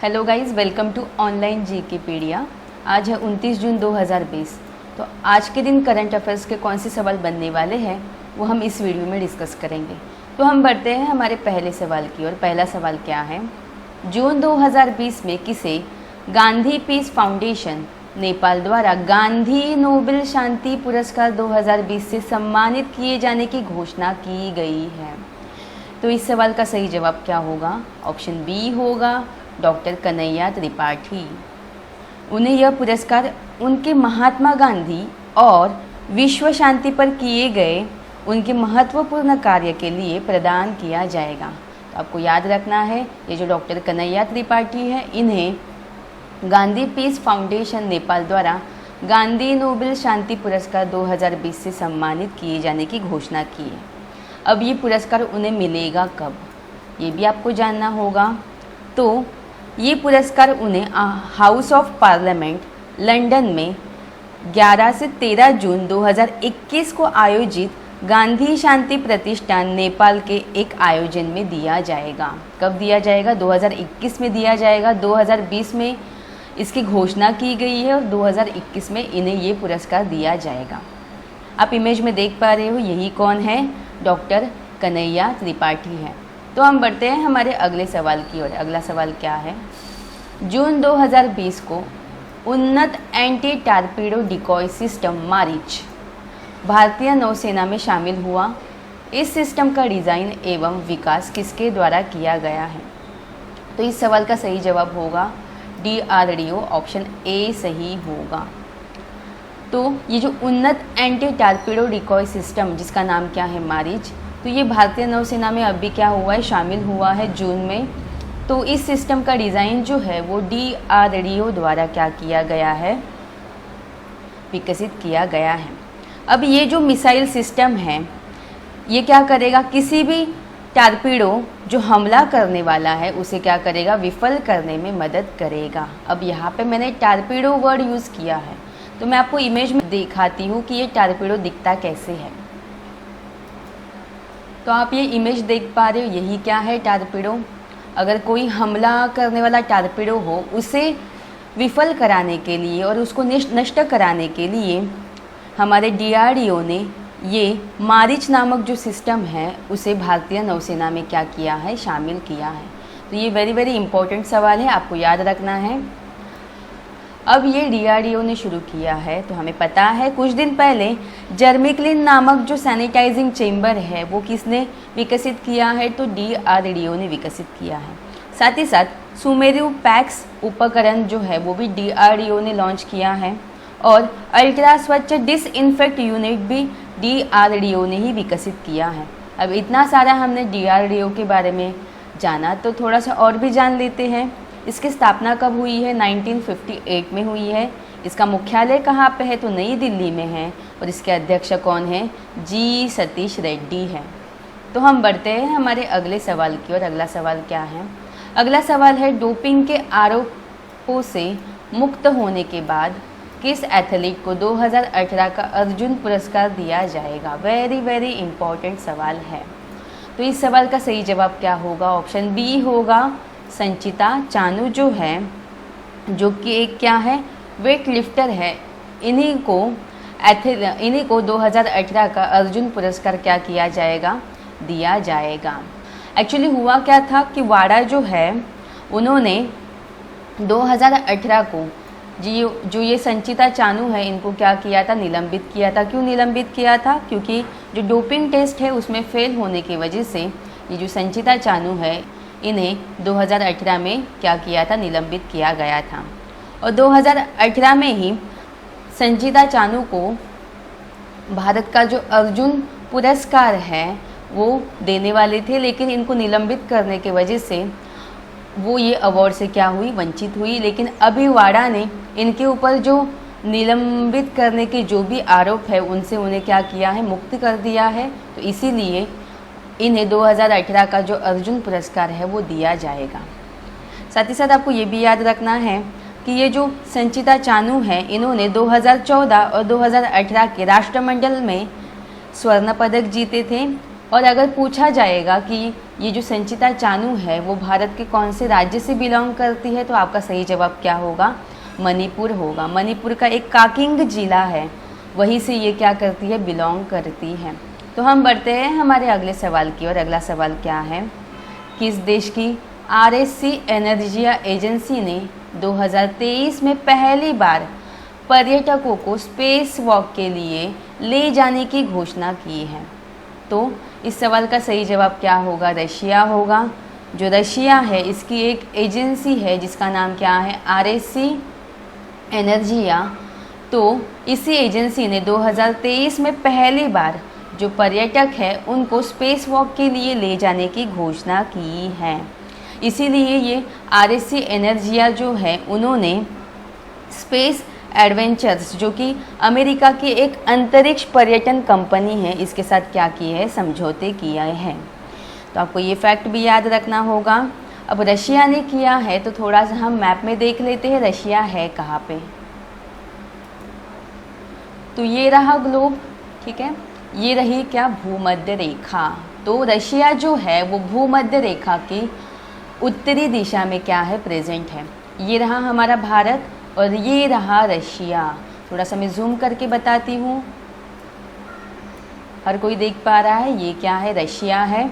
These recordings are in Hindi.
Hello guys, welcome to online GKpedia. आज है 29 जून 2020। तो आज के दिन करंट अफेयर्स के कौन से सवाल बनने वाले हैं वो हम इस वीडियो में डिस्कस करेंगे। तो हम बढ़ते हैं हमारे पहले सवाल की ओर। पहला सवाल क्या है, जून 2020 में किसे गांधी पीस फाउंडेशन नेपाल द्वारा गांधी नोबेल शांति पुरस्कार 2020 से सम्मानित किए जाने की घोषणा की गई है। तो इस सवाल का सही जवाब क्या होगा? ऑप्शन बी होगा, डॉक्टर कन्हैया त्रिपाठी। उन्हें यह पुरस्कार उनके महात्मा गांधी और विश्व शांति पर किए गए उनके महत्वपूर्ण कार्य के लिए प्रदान किया जाएगा। तो आपको याद रखना है, ये जो डॉक्टर कन्हैया त्रिपाठी है, इन्हें गांधी पीस फाउंडेशन नेपाल द्वारा गांधी नोबेल शांति पुरस्कार 2020 से सम्मानित किए जाने की घोषणा की है। अब ये पुरस्कार उन्हें मिलेगा कब, ये भी आपको जानना होगा। तो ये पुरस्कार उन्हें हाउस ऑफ पार्लियामेंट लंदन में 11 से 13 जून 2021 को आयोजित गांधी शांति प्रतिष्ठान नेपाल के एक आयोजन में दिया जाएगा। कब दिया जाएगा? 2021 में दिया जाएगा। 2020 में इसकी घोषणा की गई है और 2021 में इन्हें ये पुरस्कार दिया जाएगा। आप इमेज में देख पा रहे हो, यही कौन है? डॉक्टर कन्हैया त्रिपाठी है। तो हम बढ़ते हैं हमारे अगले सवाल की ओर। अगला सवाल क्या है, जून 2020 को उन्नत anti torpedo decoy system Maareech भारतीय नौसेना में शामिल हुआ। इस सिस्टम का डिज़ाइन एवं विकास किसके द्वारा किया गया है? तो इस सवाल का सही जवाब होगा DRDO, ऑप्शन ए सही होगा। तो ये जो उन्नत एंटी टारपीडो डिकॉय सिस्टम, जिसका नाम क्या है? मारिच, तो ये भारतीय नौसेना में अभी क्या हुआ है? शामिल हुआ है जून में। तो इस सिस्टम का डिज़ाइन जो है वो DRDO द्वारा क्या किया गया है? विकसित किया गया है। अब ये जो मिसाइल सिस्टम है, ये क्या करेगा? किसी भी टारपीडो जो हमला करने वाला है उसे क्या करेगा? विफल करने में मदद करेगा। अब यहाँ पे मैंने टारपीडो वर्ड यूज़ किया है, तो मैं आपको इमेज में दिखाती हूँ कि ये टारपीडो दिखता कैसे है। तो आप ये इमेज देख पा रहे हो, यही क्या है? टारपीडो। अगर कोई हमला करने वाला टारपीडो हो, उसे विफल कराने के लिए और उसको नष्ट कराने के लिए हमारे DRDO ने ये मारिच नामक जो सिस्टम है उसे भारतीय नौसेना में क्या किया है? शामिल किया है। तो ये वेरी इंपॉर्टेंट सवाल है, आपको याद रखना है। अब ये DRDO ने शुरू किया है, तो हमें पता है कुछ दिन पहले जर्मिक्लिन नामक जो सैनिटाइजिंग चेंबर है वो किसने विकसित किया है? तो DRDO ने विकसित किया है। साथ ही साथ सुमेरु पैक्स उपकरण जो है वो भी DRDO ने लॉन्च किया है और अल्ट्रा स्वच्छ डिसइंफेक्ट यूनिट भी DRDO ने ही विकसित किया है। अब इतना सारा हमने DRDO के बारे में जाना, तो थोड़ा सा और भी जान लेते हैं। इसकी स्थापना कब हुई है? 1958 में हुई है। इसका मुख्यालय कहाँ पे है? तो नई दिल्ली में है। और इसके अध्यक्ष कौन है? G सतीश रेड्डी है। तो हम बढ़ते हैं हमारे अगले सवाल की ओर। अगला सवाल क्या है? अगला सवाल है, डोपिंग के आरोपों से मुक्त होने के बाद किस एथलीट को 2018 का अर्जुन पुरस्कार दिया जाएगा? वेरी इंपॉर्टेंट सवाल है। तो इस सवाल का सही जवाब क्या होगा? ऑप्शन बी होगा, संचिता चानू जो है, जो कि एक क्या है? वेट लिफ्टर है। इन्हीं को 2018 का अर्जुन पुरस्कार क्या किया जाएगा? दिया जाएगा। एक्चुअली हुआ क्या था कि वाडा जो है उन्होंने 2018 को जो ये संचिता चानू है, इनको क्या किया था? निलंबित किया था। क्यों निलंबित किया था? क्योंकि जो डोपिंग टेस्ट है उसमें फेल होने की वजह से ये जो संचिता चानू है, इन्हें 2018 में क्या किया था? निलंबित किया गया था। और 2018 में ही संचिता चानू को भारत का जो अर्जुन पुरस्कार है वो देने वाले थे, लेकिन इनको निलंबित करने की वजह से वो ये अवार्ड से क्या हुई? वंचित हुई। लेकिन अभी वाडा ने इनके ऊपर जो निलंबित करने के जो भी आरोप है उनसे उन्हें क्या किया है? मुक्त कर दिया है। तो इसीलिए इन्हें 2018 का जो अर्जुन पुरस्कार है वो दिया जाएगा। साथ ही साथ आपको ये भी याद रखना है कि ये जो संचिता चानू है, इन्होंने 2014 और 2018 के राष्ट्रमंडल में स्वर्ण पदक जीते थे। और अगर पूछा जाएगा कि ये जो संचिता चानू है वो भारत के कौन से राज्य से बिलोंग करती है, तो आपका सही जवाब क्या होगा? मणिपुर होगा। मणिपुर का एक काकिंग जिला है, वहीं से ये क्या करती है? बिलोंग करती है। तो हम बढ़ते हैं हमारे अगले सवाल की ओर। अगला सवाल क्या है? किस देश की RSC एनर्जिया एजेंसी ने 2023 में पहली बार पर्यटकों को स्पेस वॉक के लिए ले जाने की घोषणा की है? तो इस सवाल का सही जवाब क्या होगा? रशिया होगा। जो रशिया है इसकी एक एजेंसी है जिसका नाम क्या है? RSC एनर्जिया। तो इसी एजेंसी ने 2023 में पहली बार जो पर्यटक है उनको स्पेस वॉक के लिए ले जाने की घोषणा की है। इसीलिए ये RSC एनर्जिया जो है उन्होंने स्पेस एडवेंचर्स, जो कि अमेरिका की एक अंतरिक्ष पर्यटन कंपनी है, इसके साथ क्या किए हैं? समझौते किया है। तो आपको ये फैक्ट भी याद रखना होगा। अब रशिया ने किया है तो थोड़ा सा हम मैप में देख लेते हैं रशिया है कहाँ पे। तो ये रहा ग्लोब, ठीक है, ये रही क्या? भूमध्य रेखा। तो रशिया जो है वो भूमध्य रेखा की उत्तरी दिशा में क्या है? प्रेजेंट है। ये रहा हमारा भारत और ये रहा रशिया। थोड़ा सा मैं जूम करके बताती हूँ, हर कोई देख पा रहा है। ये क्या है? रशिया है,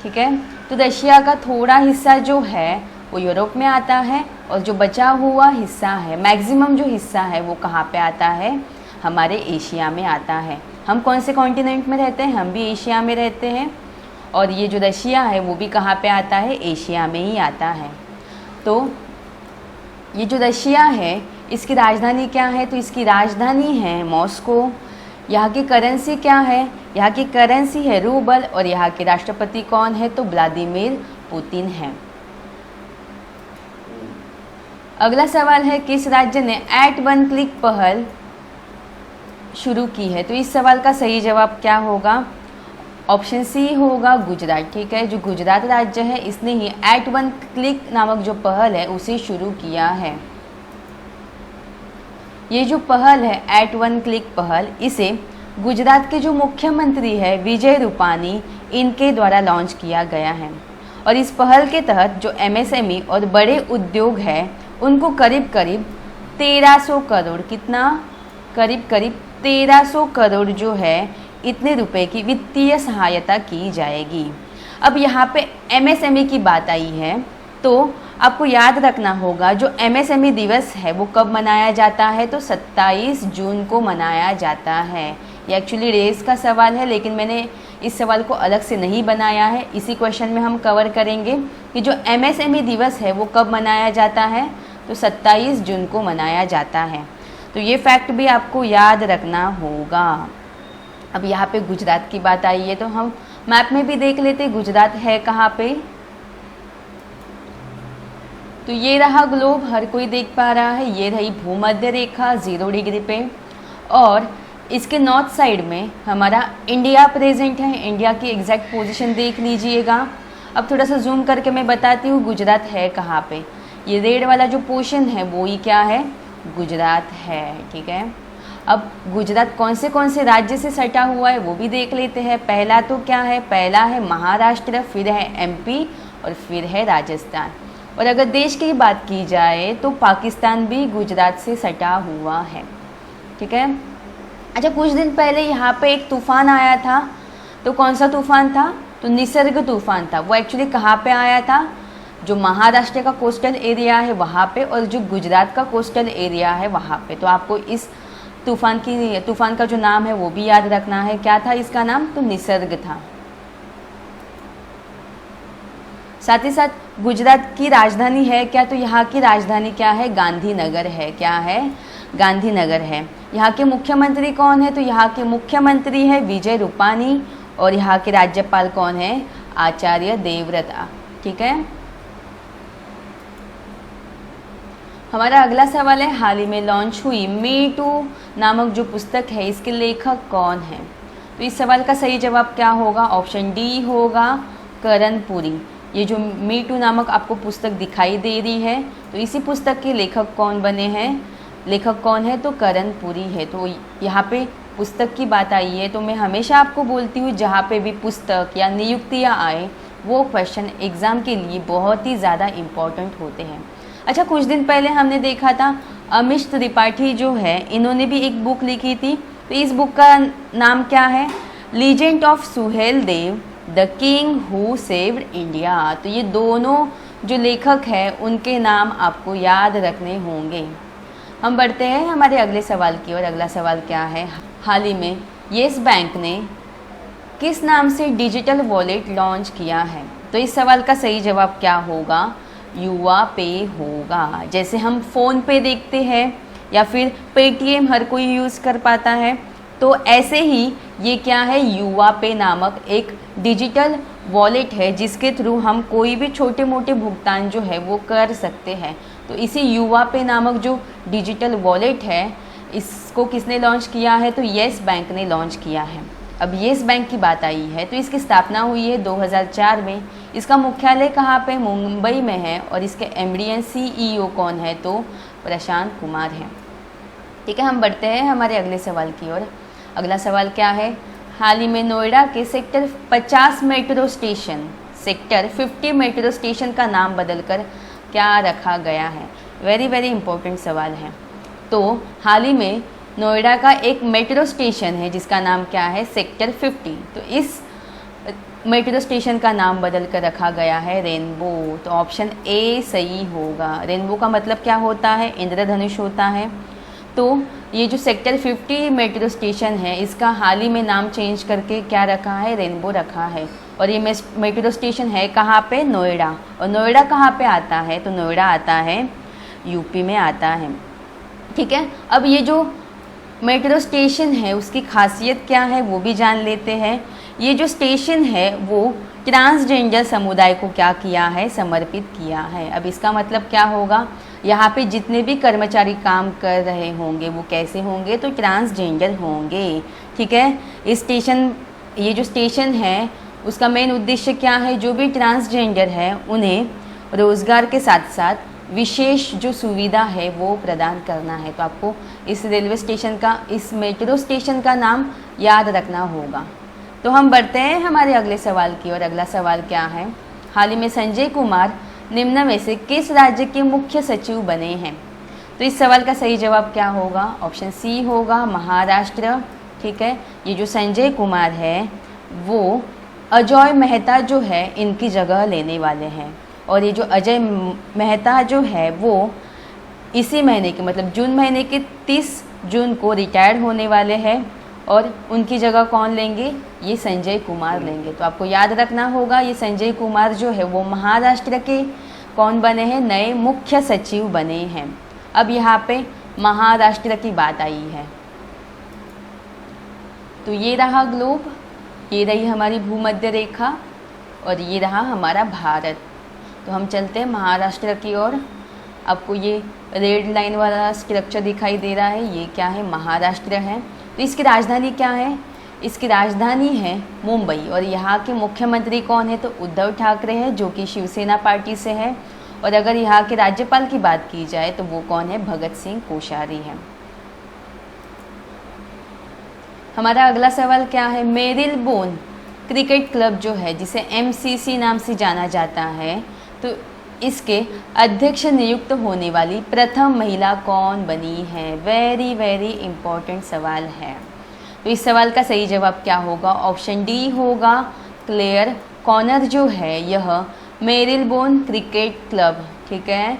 ठीक है। तो रशिया का थोड़ा हिस्सा जो है वो यूरोप में आता है और जो बचा हुआ हिस्सा है, मैक्सिमम जो हिस्सा है वो कहाँ पे आता है? हमारे एशिया में आता है। हम कौन से कॉन्टिनेंट में रहते हैं? हम भी एशिया में रहते हैं। और ये जो रशिया है वो भी कहाँ पे आता है? एशिया में ही आता है। तो ये जो रशिया है इसकी राजधानी क्या है? तो इसकी राजधानी है मॉस्को। यहाँ की करेंसी क्या है? यहाँ की करेंसी है रूबल। और यहाँ के राष्ट्रपति कौन है? तो व्लादिमीर पुतिन है। अगला सवाल है, किस राज्य ने एट वन क्लिक पहल शुरू की है? तो इस सवाल का सही जवाब क्या होगा? ऑप्शन सी होगा गुजरात, ठीक है। जो गुजरात राज्य है इसने ही एट वन क्लिक नामक जो पहल है उसे शुरू किया है। ये जो पहल है एट वन क्लिक पहल, इसे गुजरात के जो मुख्यमंत्री है विजय रूपानी, इनके द्वारा लॉन्च किया गया है। और इस पहल के तहत जो MSME और बड़े उद्योग है उनको करीब करीब 1300 करोड़, कितना? करीब करीब 1300 करोड़ जो है इतने रुपए की वित्तीय सहायता की जाएगी। अब यहाँ पे MSME की बात आई है तो आपको याद रखना होगा जो MSME दिवस है वो कब मनाया जाता है? तो 27 जून को मनाया जाता है। ये एक्चुअली रेस का सवाल है लेकिन मैंने इस सवाल को अलग से नहीं बनाया है। इसी क्वेश्चन में हम कवर करेंगे कि जो MSME दिवस है वो कब मनाया जाता है? तो 27 जून को मनाया जाता है। तो ये फैक्ट भी आपको याद रखना होगा। अब यहाँ पे गुजरात की बात आई है तो हम मैप में भी देख लेते हैं गुजरात है कहाँ पे। तो ये रहा ग्लोब, हर कोई देख पा रहा है। ये रही भूमध्य रेखा 0 डिग्री पे और इसके नॉर्थ साइड में हमारा इंडिया प्रेजेंट है। इंडिया की एग्जैक्ट पोजीशन देख लीजिएगा। अब थोड़ा सा जूम करके मैं बताती हूँ गुजरात है कहाँ पे। ये रेड वाला जो पोर्शन है वो ही क्या है? गुजरात है, ठीक है। अब गुजरात कौन से राज्य से सटा हुआ है वो भी देख लेते हैं। पहला तो क्या है? पहला है महाराष्ट्र, फिर है MP और फिर है राजस्थान। और अगर देश की बात की जाए तो पाकिस्तान भी गुजरात से सटा हुआ है, ठीक है। अच्छा, कुछ दिन पहले यहाँ पे एक तूफान आया था, तो कौन सा तूफान था? तो निसर्ग तूफान था। वो एक्चुअली कहाँ पे आया था? जो महाराष्ट्र का कोस्टल एरिया है वहाँ पे और जो गुजरात का कोस्टल एरिया है वहाँ पे। तो आपको इस तूफान का जो नाम है वो भी याद रखना है। क्या था इसका नाम? तो निसर्ग था। साथ ही साथ गुजरात की राजधानी है क्या? तो यहाँ की राजधानी क्या है? गांधीनगर है। क्या है? गांधीनगर है। यहाँ के मुख्यमंत्री कौन है? तो यहाँ के मुख्यमंत्री है विजय रूपानी और यहाँ के राज्यपाल कौन है? आचार्य देवव्रत, ठीक है। हमारा अगला सवाल है, हाल ही में लॉन्च हुई मी टू नामक जो पुस्तक है इसके लेखक कौन है? तो इस सवाल का सही जवाब क्या होगा? ऑप्शन डी होगा करण पुरी। ये जो मी टू नामक आपको पुस्तक दिखाई दे रही है तो इसी पुस्तक के लेखक कौन बने हैं? लेखक कौन है? तो करण पुरी है। तो यहाँ पे पुस्तक की बात आई है तो मैं हमेशा आपको बोलती हूँ जहाँ पे भी पुस्तक या नियुक्तियाँ आए वो क्वेश्चन एग्ज़ाम के लिए बहुत ही ज़्यादा इम्पॉर्टेंट होते हैं। अच्छा, कुछ दिन पहले हमने देखा था अमिश त्रिपाठी जो है इन्होंने भी एक बुक लिखी थी, तो इस बुक का नाम क्या है? Legend of Suhel Dev, the king who saved India. तो ये दोनों जो लेखक हैं उनके नाम आपको याद रखने होंगे। हम बढ़ते हैं हमारे अगले सवाल की ओर। अगला सवाल क्या है? हाल ही में येस बैंक ने किस नाम से डिजिटल वॉलेट लॉन्च किया है? तो इस सवाल का सही जवाब क्या होगा? युवा पे होगा। जैसे हम फ़ोन पे देखते हैं या फिर पेटीएम हर कोई यूज़ कर पाता है, तो ऐसे ही ये क्या है? युवा पे नामक एक डिजिटल वॉलेट है जिसके थ्रू हम कोई भी छोटे मोटे भुगतान जो है वो कर सकते हैं। तो इसी युवा पे नामक जो डिजिटल वॉलेट है इसको किसने लॉन्च किया है? तो येस बैंक ने लॉन्च किया है। अब येस बैंक की बात आई है तो इसकी स्थापना हुई है 2004 में। इसका मुख्यालय कहाँ पे? मुंबई में है। और इसके एमडी एंड सीईओ कौन है? तो प्रशांत कुमार हैं। ठीक है, हम बढ़ते हैं हमारे अगले सवाल की ओर। अगला सवाल क्या है? हाल ही में नोएडा के sector 50 metro station sector 50 metro station का नाम बदलकर क्या रखा गया है? वेरी वेरी इंपॉर्टेंट सवाल है। तो हाल ही में नोएडा का एक मेट्रो स्टेशन है जिसका नाम क्या है? सेक्टर 50। तो इस मेट्रो स्टेशन का नाम बदल कर रखा गया है रेनबो। तो ऑप्शन ए सही होगा। रेनबो का मतलब क्या होता है? इंद्रधनुष होता है। तो ये जो सेक्टर 50 मेट्रो स्टेशन है इसका हाल ही में नाम चेंज करके क्या रखा है? रेनबो रखा है। और ये मेट्रो स्टेशन है कहाँ पे? नोएडा। और नोएडा कहाँ पे आता है? तो नोएडा आता है यूपी में आता है। ठीक है, अब ये जो मेट्रो स्टेशन है उसकी खासियत क्या है वो भी जान लेते हैं। ये जो स्टेशन है वो ट्रांसजेंडर समुदाय को क्या किया है? समर्पित किया है। अब इसका मतलब क्या होगा? यहाँ पे जितने भी कर्मचारी काम कर रहे होंगे वो कैसे होंगे? तो ट्रांसजेंडर होंगे। ठीक है, ये जो स्टेशन है उसका मेन उद्देश्य क्या है? जो भी ट्रांसजेंडर है उन्हें रोज़गार के साथ साथ विशेष जो सुविधा है वो प्रदान करना है। तो आपको इस रेलवे स्टेशन का, इस मेट्रो स्टेशन का नाम याद रखना होगा। तो हम बढ़ते हैं हमारे अगले सवाल की ओर। अगला सवाल क्या है? हाल ही में संजय कुमार निम्न में से किस राज्य के मुख्य सचिव बने हैं? तो इस सवाल का सही जवाब क्या होगा? ऑप्शन सी होगा, महाराष्ट्र। ठीक है, ये जो संजय कुमार है वो अजय मेहता जो है इनकी जगह लेने वाले हैं। और ये जो अजय मेहता जो है वो इसी महीने के मतलब जून महीने के 30 जून को रिटायर होने वाले हैं। और उनकी जगह कौन लेंगे? ये संजय कुमार लेंगे। तो आपको याद रखना होगा ये संजय कुमार जो है वो महाराष्ट्र के कौन बने हैं? नए मुख्य सचिव बने हैं। अब यहाँ पे महाराष्ट्र की बात आई है तो ये रहा ग्लोब, ये रही हमारी भूमध्य रेखा और ये रहा हमारा भारत। तो हम चलते हैं महाराष्ट्र की ओर। आपको ये रेड लाइन वाला स्ट्रक्चर दिखाई दे रहा है, ये क्या है? महाराष्ट्र है। तो इसकी राजधानी क्या है? इसकी राजधानी है मुंबई। और यहाँ के मुख्यमंत्री कौन है? तो उद्धव ठाकरे हैं जो कि शिवसेना पार्टी से है। और अगर यहाँ के राज्यपाल की बात की जाए तो वो कौन है? भगत सिंह कोश्यारी है। हमारा अगला सवाल क्या है? मेरिलबोन क्रिकेट क्लब जो है जिसे MCC नाम से जाना जाता है, तो इसके अध्यक्ष नियुक्त होने वाली प्रथम महिला कौन बनी है? वेरी वेरी इम्पोर्टेंट सवाल है। तो इस सवाल का सही जवाब क्या होगा? ऑप्शन डी होगा, क्लेयर कॉनर जो है यह मेरिलबोन क्रिकेट क्लब, ठीक है,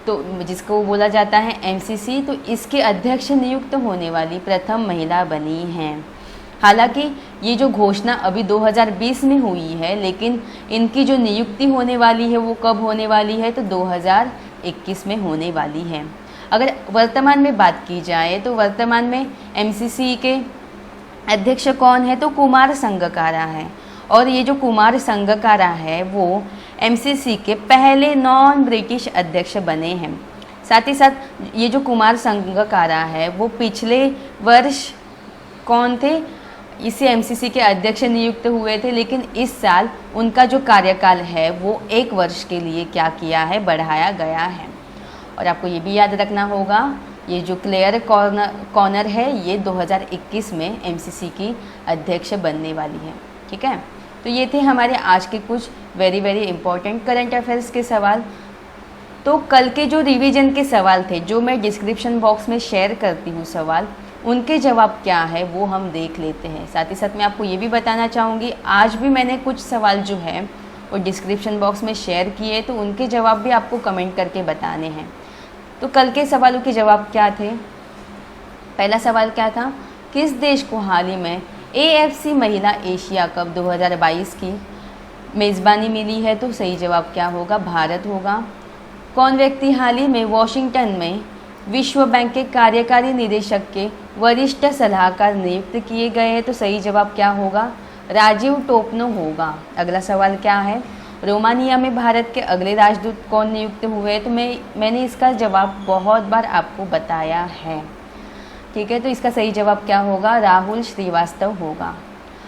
तो जिसको बोला जाता है MCC, तो इसके अध्यक्ष नियुक्त होने वाली प्रथम महिला बनी हैं। हालांकि ये जो घोषणा अभी 2020 में हुई है, लेकिन इनकी जो नियुक्ति होने वाली है वो कब होने वाली है? तो 2021 में होने वाली है। अगर वर्तमान में बात की जाए तो वर्तमान में MCC के अध्यक्ष कौन है? तो कुमार संगकारा है। और ये जो कुमार संगकारा है वो MCC के पहले नॉन ब्रिटिश अध्यक्ष बने हैं। साथ ही साथ ये जो कुमार संगकारा है वो पिछले वर्ष कौन थे? इसी MCC के अध्यक्ष नियुक्त हुए थे, लेकिन इस साल उनका जो कार्यकाल है वो 1 वर्ष के लिए क्या किया है? बढ़ाया गया है। और आपको ये भी याद रखना होगा ये जो क्लेयर कॉर्नर है ये 2021 में एमसीसी की अध्यक्ष बनने वाली है। ठीक है, तो ये थे हमारे आज के कुछ वेरी इंपॉर्टेंट करंट अफेयर्स के सवाल। तो कल के जो रिवीजन के सवाल थे, जो मैं डिस्क्रिप्शन बॉक्स में शेयर करती हूँ सवाल, उनके जवाब क्या है वो हम देख लेते हैं। साथ ही साथ मैं आपको ये भी बताना चाहूँगी, आज भी मैंने कुछ सवाल जो है वो डिस्क्रिप्शन बॉक्स में शेयर किए, तो उनके जवाब भी आपको कमेंट करके बताने हैं। तो कल के सवालों के जवाब क्या थे? पहला सवाल क्या था, किस देश को हाल ही में AFC महिला एशिया कप 2022 की मेज़बानी मिली है? तो सही जवाब क्या होगा? भारत होगा। कौन व्यक्ति हाल ही में वॉशिंगटन में विश्व बैंक के कार्यकारी निदेशक के वरिष्ठ सलाहकार नियुक्त किए गए हैं? तो सही जवाब क्या होगा? राजीव टोपनो होगा। अगला सवाल क्या है, रोमानिया में भारत के अगले राजदूत कौन नियुक्त हुए? तो मैंने इसका जवाब बहुत बार आपको बताया है। ठीक है, तो इसका सही जवाब क्या होगा? राहुल श्रीवास्तव होगा।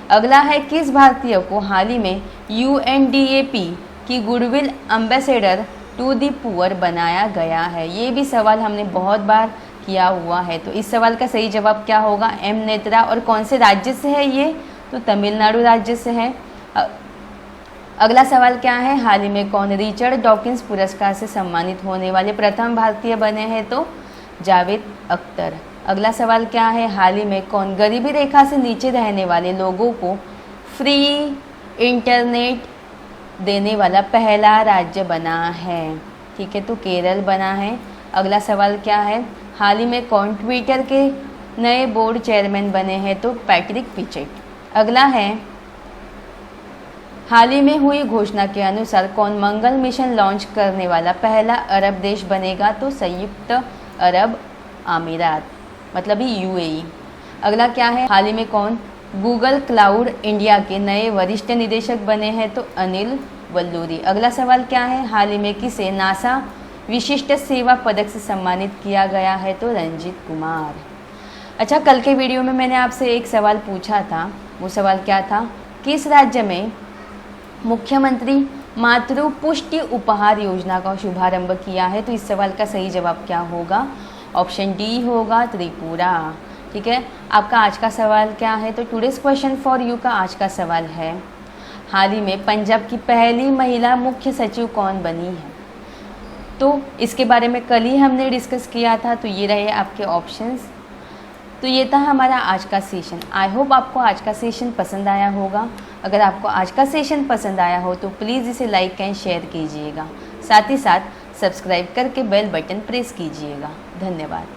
अगला है, किस भारतीय को हाल ही में UNDAP की goodwill ambassador to the poor बनाया गया है? ये भी सवाल हमने बहुत बार किया हुआ है। तो इस सवाल का सही जवाब क्या होगा? M नेत्रा। और कौन से राज्य से है ये? तो तमिलनाडु राज्य से है। अगला सवाल क्या है, हाल ही में कौन रिचर्ड डॉकिंस पुरस्कार से सम्मानित होने वाले प्रथम भारतीय बने हैं? तो जावेद अख्तर। अगला सवाल क्या है, हाल ही में कौन गरीबी रेखा से नीचे रहने वाले लोगों को फ्री इंटरनेट देने वाला पहला राज्य बना है? ठीक है, तो केरल बना है। अगला सवाल क्या है, हाल ही में कौन ट्विटर के नए बोर्ड चेयरमैन बने हैं? तो पैट्रिक पिचेट। अगला है, हाल ही में हुई घोषणा के अनुसार कौन मंगल मिशन लॉन्च करने वाला पहला अरब देश बनेगा? तो संयुक्त अरब अमीरात, मतलब ही UAE। अगला क्या है, हाल ही में कौन गूगल क्लाउड इंडिया के नए वरिष्ठ निदेशक बने हैं? तो अनिल वल्लूरी। अगला सवाल क्या है, हाल ही में किसे नासा विशिष्ट सेवा पदक से सम्मानित किया गया है? तो रंजीत कुमार। अच्छा, कल के वीडियो में मैंने आपसे एक सवाल पूछा था, वो सवाल क्या था, किस राज्य में मुख्यमंत्री मातृ पुष्टि उपहार योजना का शुभारंभ किया है? तो इस सवाल का सही जवाब क्या होगा? ऑप्शन डी होगा, त्रिपुरा। ठीक है, आपका आज का सवाल क्या है? तो टुडेज क्वेश्चन फॉर यू का आज का सवाल है, हाल ही में पंजाब की पहली महिला मुख्य सचिव कौन बनी है? तो इसके बारे में कल ही हमने डिस्कस किया था। तो ये रहे आपके ऑप्शंस। तो ये था हमारा आज का सेशन। आई होप आपको आज का सेशन पसंद आया होगा। अगर आपको आज का सेशन पसंद आया हो तो प्लीज़ इसे लाइक एंड शेयर कीजिएगा। साथ ही साथ सब्सक्राइब करके बेल बटन प्रेस कीजिएगा। धन्यवाद।